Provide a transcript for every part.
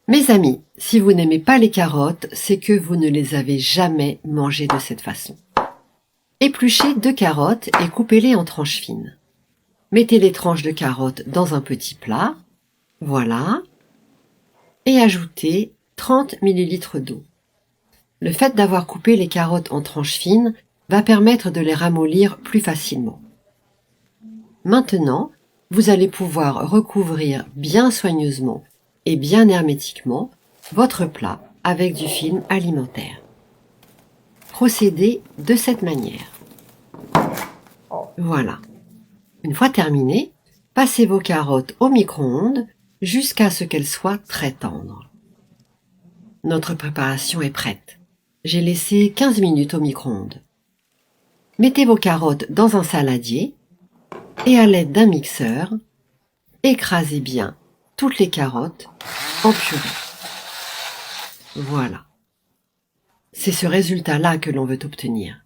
Mes amis, si vous n'aimez pas les carottes, c'est que vous ne les avez jamais mangées de cette façon. Épluchez 2 carottes et coupez-les en tranches fines. Mettez les tranches de carottes dans un petit plat, voilà, et ajoutez 30 ml d'eau. Le fait d'avoir coupé les carottes en tranches fines va permettre de les ramollir plus facilement. Maintenant, vous allez pouvoir recouvrir bien soigneusement et bien hermétiquement votre plat avec du film alimentaire. Procédez de cette manière. Voilà. Une fois terminé, passez vos carottes au micro-ondes jusqu'à ce qu'elles soient très tendres. Notre préparation est prête. J'ai laissé 15 minutes au micro-ondes. Mettez vos carottes dans un saladier et à l'aide d'un mixeur, écrasez bien toutes les carottes en purée. Voilà. C'est ce résultat-là que l'on veut obtenir.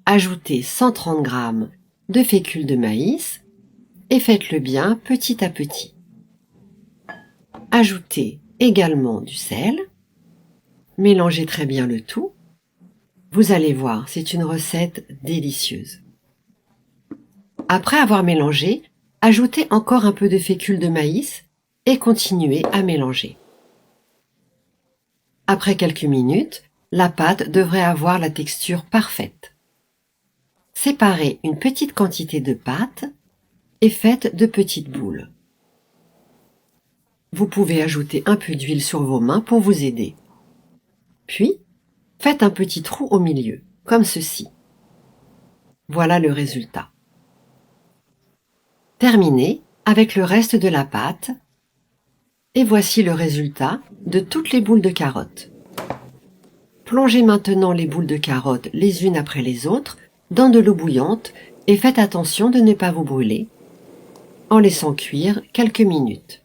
Ajoutez 130 g de fécule de maïs et faites-le bien petit à petit. Ajoutez également du sel. Mélangez très bien le tout. Vous allez voir, c'est une recette délicieuse. Après avoir mélangé, ajoutez encore un peu de fécule de maïs et continuez à mélanger. Après quelques minutes, la pâte devrait avoir la texture parfaite. Séparez une petite quantité de pâte et faites de petites boules. Vous pouvez ajouter un peu d'huile sur vos mains pour vous aider. Puis, faites un petit trou au milieu, comme ceci. Voilà le résultat. Terminez avec le reste de la pâte et voici le résultat de toutes les boules de carottes. Plongez maintenant les boules de carottes les unes après les autres dans de l'eau bouillante et faites attention de ne pas vous brûler en laissant cuire quelques minutes.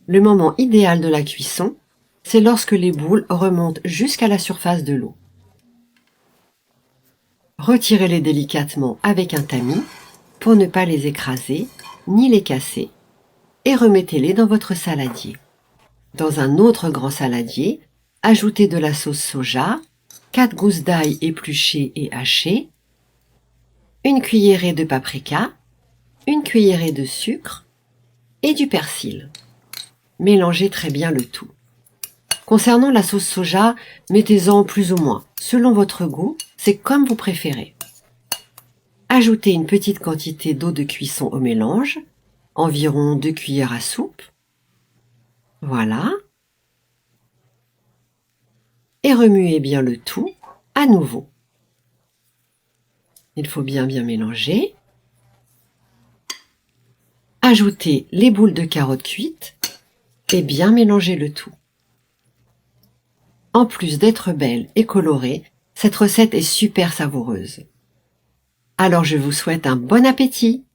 Le moment idéal de la cuisson, c'est lorsque les boules remontent jusqu'à la surface de l'eau. Retirez-les délicatement avec un tamis pour ne pas les écraser ni les casser et remettez-les dans votre saladier. Dans un autre grand saladier, ajoutez de la sauce soja, 4 gousses d'ail épluchées et hachées, une cuillerée de paprika, une cuillerée de sucre et du persil. Mélangez très bien le tout. Concernant la sauce soja, mettez-en plus ou moins, selon votre goût, c'est comme vous préférez. Ajoutez une petite quantité d'eau de cuisson au mélange, environ 2 cuillères à soupe. Voilà. Et remuez bien le tout à nouveau. Il faut bien mélanger. Ajoutez les boules de carottes cuites et bien mélanger le tout. En plus d'être belle et colorée, cette recette est super savoureuse. Alors je vous souhaite un bon appétit!